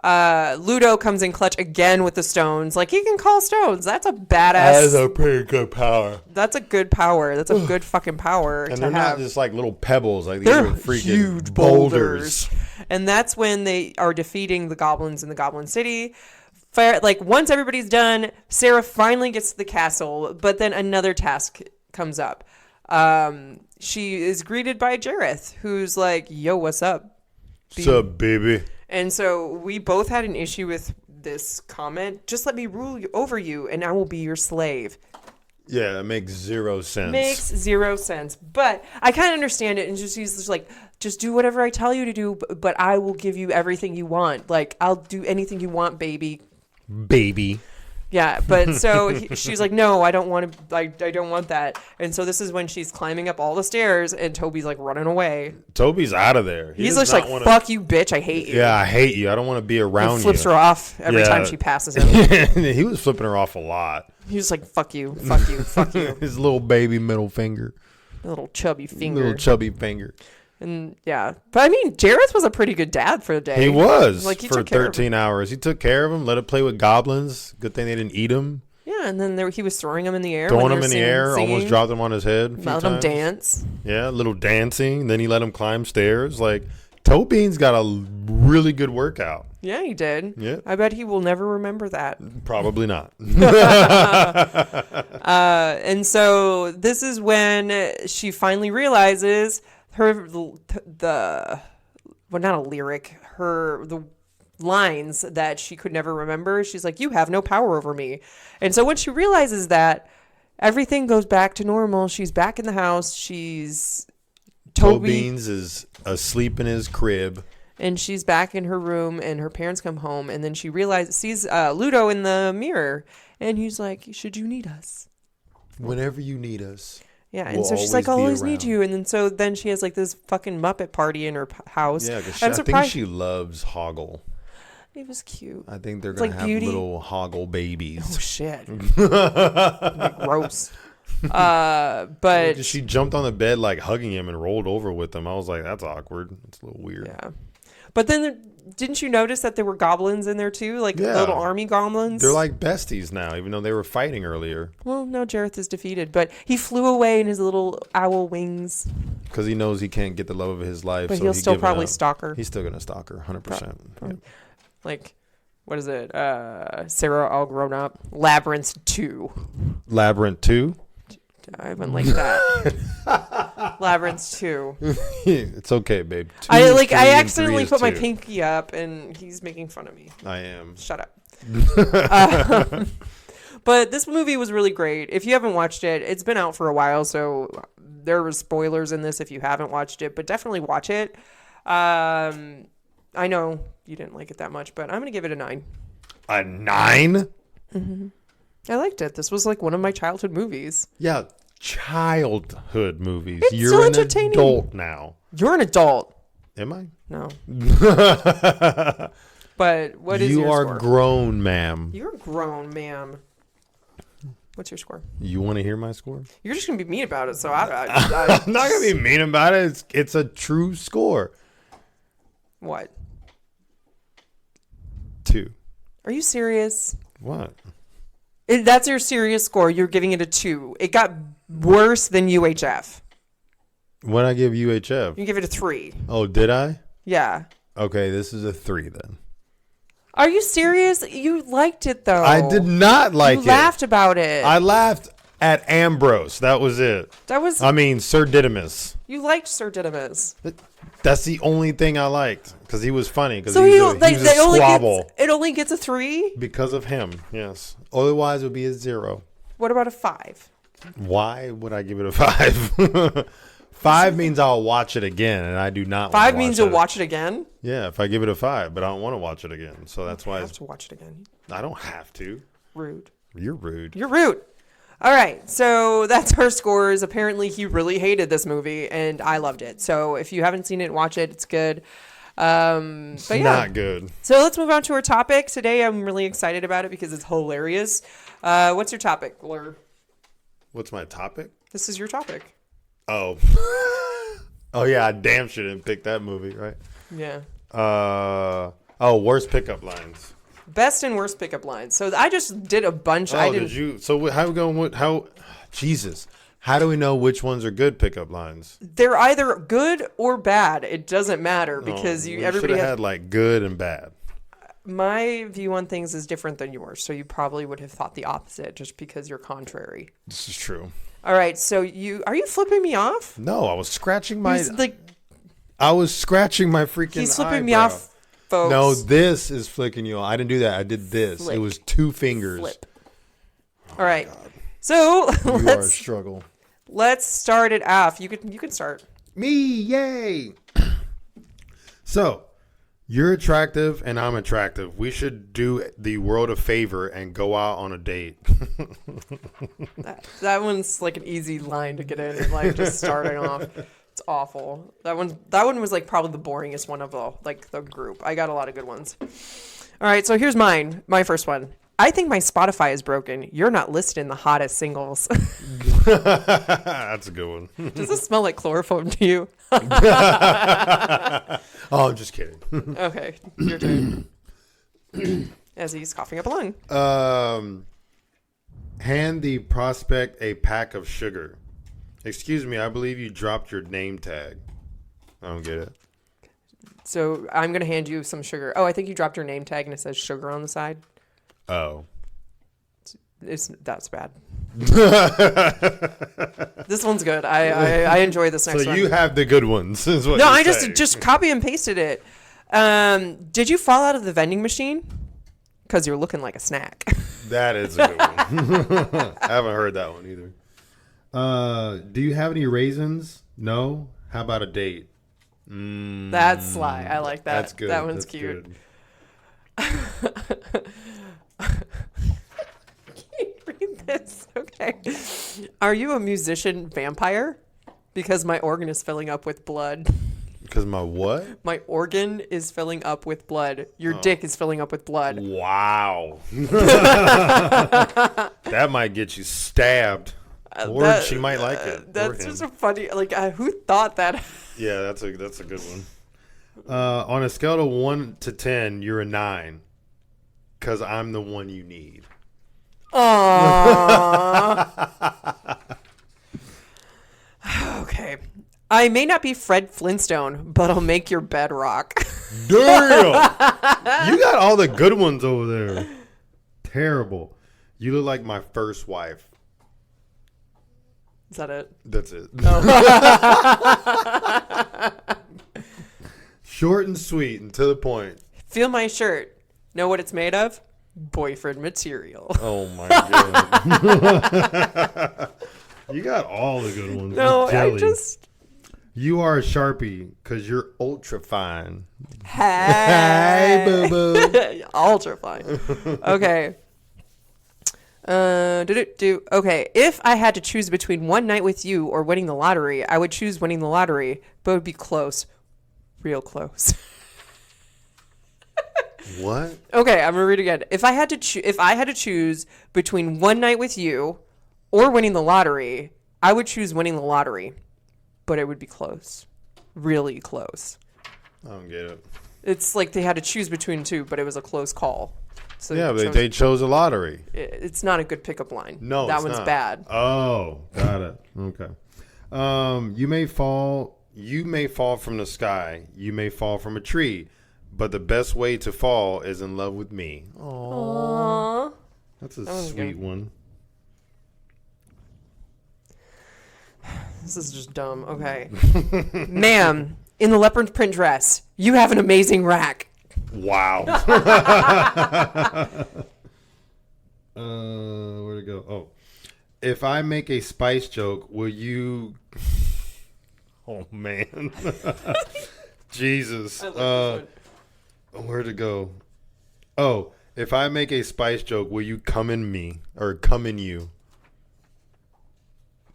Ludo comes in clutch again with the stones. Like, he can call stones. That's a badass. That's a pretty good power. That's a good power. That's a good fucking power. And they're not just like little pebbles. Like, they're freaking huge boulders. And that's when they are defeating the goblins in the Goblin City. Like, once everybody's done, Sarah finally gets to the castle, but then another task comes up. She is greeted by Jareth, who's like, yo, what's up? What's up, baby? And so we both had an issue with this comment. Just let me rule over you, and I will be your slave. Yeah, that makes zero sense. Makes zero sense. But I kind of understand it. And he's just like, just do whatever I tell you to do, but I will give you everything you want. Like, I'll do anything you want, baby. Baby. Yeah, but so she's like, no, I don't want to. I don't want that. And so this is when she's climbing up all the stairs, and Toby's like running away. Toby's out of there. He's just like, fuck you, bitch. I hate you. Yeah, I hate you. I don't want to be around you. He flips her off every time she passes him. He was flipping her off a lot. He was like, fuck you, fuck you, fuck you. His little baby middle finger. Little chubby finger. Little chubby finger. And yeah, but I mean, Jareth was a pretty good dad for the day. He was like, he for 13 hours. He took care of him, let it play with goblins. Good thing they didn't eat him. Yeah, and then he was throwing him in the air. Almost dropped him on his head. Let him dance. Yeah, a little dancing. Then he let him climb stairs. Like, Toe Bean's got a really good workout. Yeah, he did. Yeah. I bet he will never remember that. Probably not. And so this is when she finally realizes not a lyric, the lines that she could never remember. She's like, you have no power over me. And so when she realizes that, everything goes back to normal. She's back in the house. She's Toby Beans is asleep in his crib. And she's back in her room, and her parents come home, and then she sees Ludo in the mirror, and he's like, should you need us? Whenever you need us. Yeah, and so she's like, I'll always need you. And then she has like this fucking Muppet party in her house. Yeah, because I think she loves Hoggle. It was cute. I think they're going to have little Hoggle babies. Oh, shit. Gross. But she jumped on the bed like hugging him and rolled over with him. I was like, that's awkward. It's a little weird. Yeah. But then didn't you notice that there were goblins in there too? Like little army goblins? They're like besties now, even though they were fighting earlier. Well, no, Jareth is defeated, but he flew away in his little owl wings. Because he knows he can't get the love of his life. But he'll still probably stalk her. He's still going to stalk her, 100%. Yep. Like, what is it? Sarah all grown up. Labyrinth 2. Labyrinth 2? I went like that. Labyrinth 2. It's okay, babe. I accidentally put my pinky up, and he's making fun of me. I am. Shut up. But this movie was really great. If you haven't watched it, it's been out for a while, so there were spoilers in this if you haven't watched it, but definitely watch it. I know you didn't like it that much, but I'm going to give it a 9. A 9? Mm-hmm. I liked it. This was like one of my childhood movies. Yeah, childhood movies. It's You're so an entertaining. adult now. You're an adult. Am I? No. But what is your score? You are grown, ma'am. You're grown, ma'am. What's your score? You want to hear my score? You're just going to be mean about it, so I'm not going to be mean about it. It's a true score. What? 2. Are you serious? What? That's your serious score. You're giving it a 2. It got worse than UHF. When I give UHF? You give it a 3. Oh, did I? Yeah. Okay, this is a 3 then. Are you serious? You liked it, though. I did not like it. You laughed about it. I laughed at Ambrose. That was it. Sir Didymus. You liked Sir Didymus. That's the only thing I liked because he was funny. Because so he was a squabble. It only gets a 3? Because of him, yes. Otherwise, it would be a 0. What about a 5? Why would I give it a 5? 5 means I'll watch it again, and I do not. 5 means you'll watch it again? Yeah, if I give it a 5, but I don't want to watch it again. So that's why I have to watch it again. I don't have to. Rude. You're rude. You're rude. All right, so that's our scores. Apparently, he really hated this movie, and I loved it. So if you haven't seen it, watch it. It's good. It's not good. So let's move on to our topic. Today, I'm really excited about it because it's hilarious. What's your topic, Blur? What's my topic? This is your topic. Oh. Oh, yeah, I damn sure didn't pick that movie, right? Yeah. Worst pickup lines. Best and worst pickup lines. So I just did a bunch. Oh, did you? So how are we going with how? Jesus, how do we know which ones are good pickup lines? They're either good or bad. It doesn't matter because everybody had like good and bad. My view on things is different than yours, so you probably would have thought the opposite just because you're contrary. This is true. All right, so are you flipping me off? No, I was scratching my. I was scratching my freaking. He's flipping eyebrow. me off. Folks. No, this is flicking you off. I didn't do that. I did this. Flick. It was 2 fingers. Flip. All right. So you are a struggle. Let's start it off. You can start. Me, yay! So, you're attractive and I'm attractive. We should do the world a favor and go out on a date. that one's like an easy line to get in, like just starting off. It's awful. That one was like probably the boringest one of the group. I got a lot of good ones. All right, so here's mine. My first one. I think my Spotify is broken. You're not listed in the hottest singles. That's a good one. Does this smell like chloroform to you? Oh, I'm just kidding. Okay, your turn. As he's coughing up a lung. Hand the prospect a pack of sugar. Excuse me, I believe you dropped your name tag. I don't get it. So I'm going to hand you some sugar. Oh, I think you dropped your name tag and it says sugar on the side. Oh. That's bad. This one's good. I enjoy this next So one. you have the good ones, is what No, you're I saying. just copy and pasted it. Did you fall out of the vending machine? Because you're looking like a snack. That is a good one. I haven't heard that one either. Do you have any raisins? No. How about a date? That's sly. I like that. That's good. That one's That's cute. good. Read this. Okay. Are you a musician vampire? Because my organ is filling up with blood. Because my what? My organ is filling up with blood. Your dick is filling up with blood. Wow. That might get you stabbed. Or she might like it. That's or him. just a funny. Like, who thought that? Yeah, that's a good one. On a scale of 1 to 10, you're a 9. Because I'm the one you need. Aww. Okay. I may not be Fred Flintstone, but I'll make your bed rock. Damn! You got all the good ones over there. Terrible. You look like my first wife. Is that it? That's it. Short and sweet and to the point. Feel my shirt. Know what it's made of? Boyfriend material. Oh my god. You got all the good ones. No, Jelly. I just. You are a Sharpie because you're ultra fine. Hey, boo boo. Ultra fine. Okay. Okay. If I had to choose between one night with you or winning the lottery, I would choose winning the lottery, but it would be close. Real close. What? Okay, I'm gonna read it again. If I had to choose between one night with you or winning the lottery, I would choose winning the lottery, but it would be close, really close. I don't get it. It's like they had to choose between two, but it was a close call. So Yeah, but they chose a lottery. It's not a good pickup line. No, that it's one's not. bad. Oh, got it. Okay. You may fall. You may fall from the sky. You may fall from a tree. But the best way to fall is in love with me. Aww. That's a one's sweet good. one. This is just dumb. Okay. Ma'am, in the leopard print dress, you have an amazing rack. Wow. Where'd it go? Oh, If I make a spice joke, will you... Oh, man. Jesus. Where'd it go? Oh, if I make a spice joke, will you come in me? Or come in you?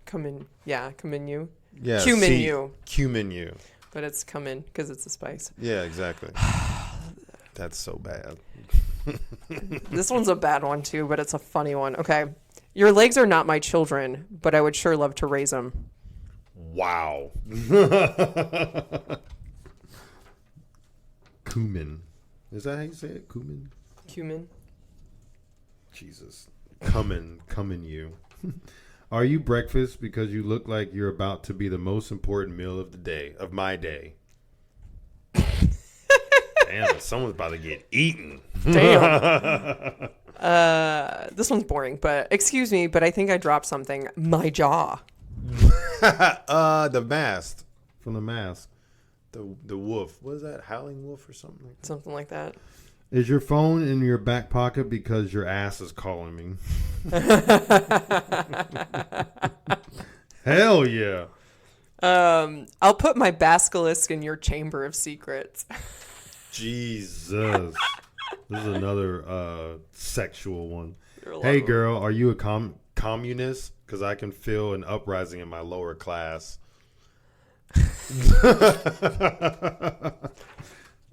Come in you. Yeah. Cumin you. Cumin you. But it's come in because it's a spice. Yeah, exactly. That's so bad. This one's a bad one too, but it's a funny one. Okay. Your legs are not my children, but I would sure love to raise them. Wow. Cumin. Is that how you say it? Cumin? Cumin. Jesus. Coming you. are you breakfast because you look like you're about to be the most important meal of the day, of my day? Damn, someone's about to get eaten. Damn. This one's boring, but excuse me, but I think I dropped something. My jaw. The Mask. From The Mask. The wolf. What is that? Howling wolf or something like that? Something like that. Is your phone in your back pocket because your ass is calling me? Hell yeah. I'll put my basilisk in your chamber of secrets. Jesus. This is another sexual one. Hey, girl, are you a Communist? Because I can feel an uprising in my lower class.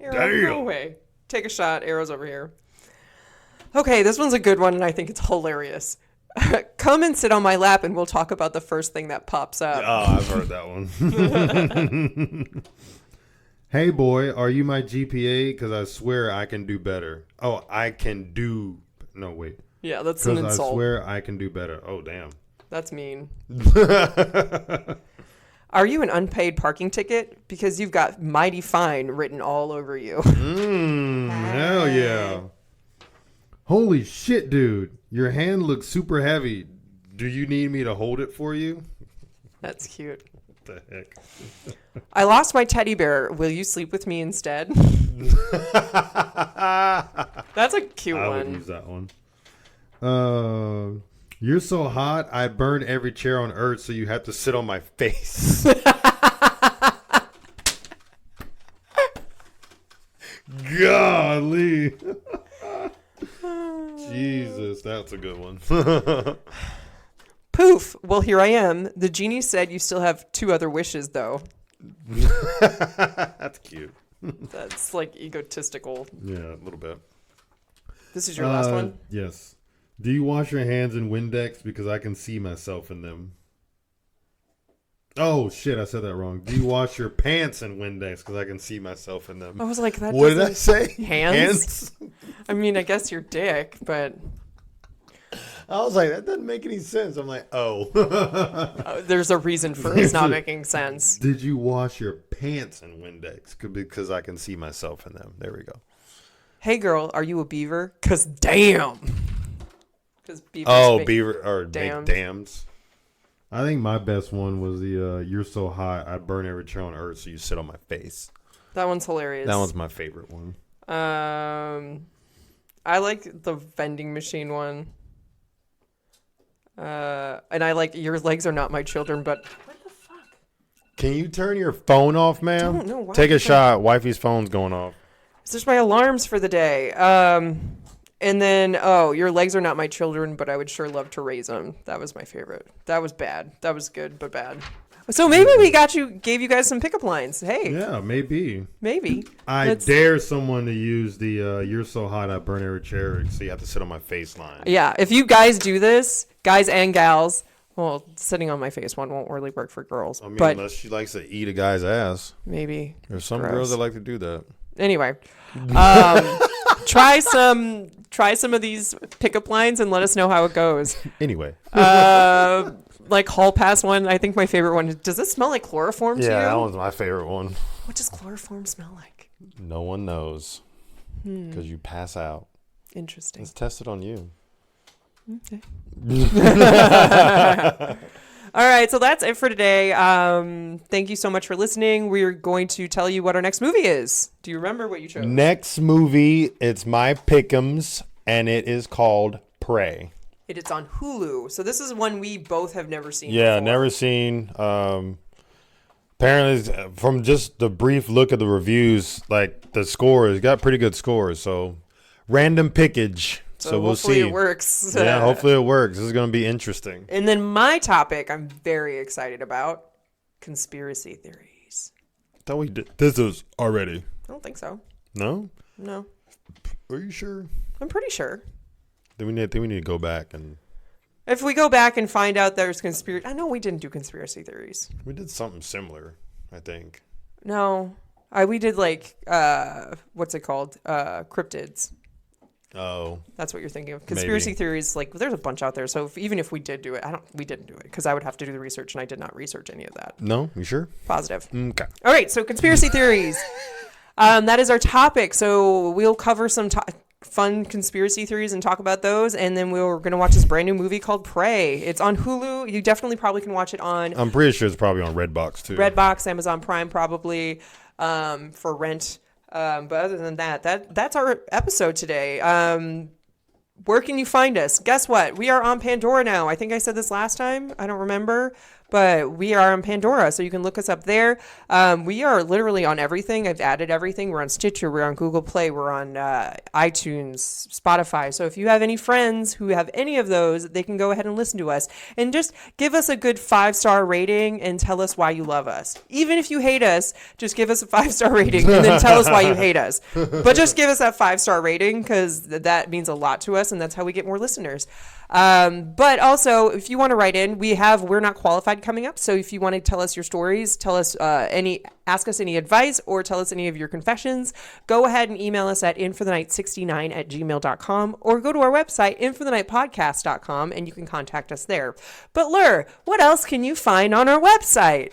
Arrow, go away. Take a shot. Arrow's over here. Okay, this one's a good one, and I think it's hilarious. Come and sit on my lap, and we'll talk about the first thing that pops up. Oh, I've heard that one. Hey, boy, are you my GPA? Because I swear I can do better. Oh, I can do... No, wait. Yeah, that's an Because I insult. swear I can do better. Oh, damn. That's mean. Are you an unpaid parking ticket? Because you've got mighty fine written all over you. Hell yeah. Holy shit, dude. Your hand looks super heavy. Do you need me to hold it for you? That's cute. What the heck? I lost my teddy bear. Will you sleep with me instead? That's a cute I would one. use that one. You're so hot, I burn every chair on earth, so you have to sit on my face. Golly. Jesus, that's a good one. Poof. Well, here I am. The genie said you still have 2 other wishes, though. That's cute. That's like egotistical. Yeah, a little bit. This is your last one? Yes. Do you wash your hands in Windex? Because I can see myself in them. Oh, shit, I said that wrong. Do you wash your pants in Windex? Because I can see myself in them. I was like, that What did I doesn't- say? Hands? I mean, I guess your dick, but I was like, that doesn't make any sense. I'm like, oh. there's a reason for it's not making sense. Did you wash your pants in Windex? Because I can see myself in them. There we go. Hey, girl, are you a beaver? Because damn. Because beavers Oh, make- beaver or dams. make dams. I think my best one was the you're so hot, I burn every chair on earth. So you sit on my face. That one's hilarious. That one's my favorite one. I like the vending machine one. And I like your legs are not my children, but what the fuck? Can you turn your phone off, ma'am? Don't know why Take a you- shot. Wifey's phone's going off. This is my alarms for the day. And then, your legs are not my children, but I would sure love to raise them. That was my favorite. That was bad. That was good, but bad. So maybe we gave you guys some pickup lines. Hey, Yeah, maybe. maybe. I Let's- dare someone to use the you're so hot, I burn every chair. So you have to sit on my face line. Yeah, if you guys do this, guys and gals, well, sitting on my face one won't really work for girls, I mean, but unless she likes to eat a guy's ass. maybe. There's some Gross. girls that like to do that. Anyway, try some of these pickup lines and let us know how it goes. Anyway. Like hall pass one, I think my favorite one is, does this smell like chloroform to you? Yeah, that one's my favorite one. What does chloroform smell like? No one knows. Because you pass out. Interesting. Let's test it on you. Okay. All right, so that's it for today. Thank you so much for listening. We're going to tell you what our next movie is. Do you remember what you chose? Next movie, it's my pick'ems, and it is called Prey. It is on Hulu. So this is one we both have never seen Yeah, before. never seen. Apparently, from just the brief look at the reviews, like the scores, got pretty good scores. So, random pickage. So we'll hopefully see. it works. Yeah, hopefully it works. This is going to be interesting. And then my topic I'm very excited about, conspiracy theories. Thought we did this was already. I don't think so. No? No. Are you sure? I'm pretty sure. Then we need to go back and If we go back and find out there's conspiracy, I know we didn't do conspiracy theories. we did something similar, I think. No, we did like what's it called? Cryptids. Oh, That's what you're thinking of. Conspiracy Maybe. theories, like there's a bunch out there. So even if we did do it, we didn't do it because I would have to do the research, and I did not research any of that. no, you sure? Positive. Okay. All right, so conspiracy theories. That is our topic. So we'll cover some fun conspiracy theories and talk about those, and then we're going to watch this brand new movie called Prey. It's on Hulu. You definitely probably can watch it on I'm pretty sure it's probably on Redbox too. Redbox, Amazon Prime, probably for rent. But other than that's our episode today. Where can you find us? Guess what? We are on Pandora now. I think I said this last time. I don't remember. But we are on Pandora, so you can look us up there. We are literally on everything. I've added everything. We're on Stitcher. We're on Google Play. We're on iTunes, Spotify. So if you have any friends who have any of those, they can go ahead and listen to us. And just give us a good 5-star rating and tell us why you love us. Even if you hate us, just give us a 5-star rating and then tell us why you hate us. But just give us that 5-star rating because that means a lot to us, and that's how we get more listeners. But also, if you want to write in, We're Not Qualified coming up. So if you want to tell us your stories, tell us ask us any advice, or tell us any of your confessions, go ahead and email us at inforthenight69@gmail.com, or go to our website, inforthenightpodcast.com, and you can contact us there. But Lur, what else can you find on our website?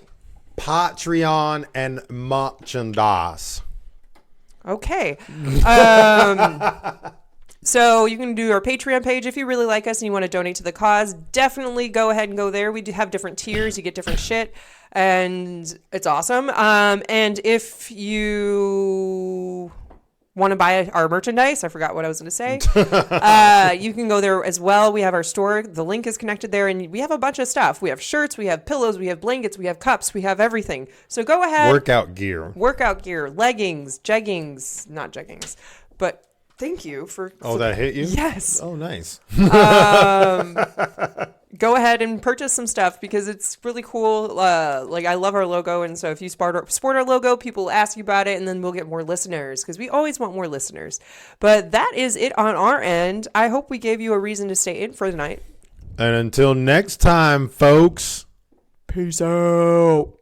Patreon and merchandise. Okay. So you can do our Patreon page if you really like us and you want to donate to the cause. Definitely go ahead and go there. We do have different tiers. You get different shit, and it's awesome. And if you want to buy our merchandise, I forgot what I was going to say. You can go there as well. We have our store. The link is connected there, and we have a bunch of stuff. We have shirts, we have pillows, we have blankets, we have cups, we have everything. So go ahead. Workout gear, leggings, jeggings, not jeggings, but. Thank you for. Oh, that hit you? Yes. Oh, nice. Go ahead and purchase some stuff because it's really cool. Like I love our logo, and so if you sport our logo, people ask you about it, and then we'll get more listeners because we always want more listeners. But that is it on our end. I hope we gave you a reason to stay in for the night. And until next time, folks. Peace out.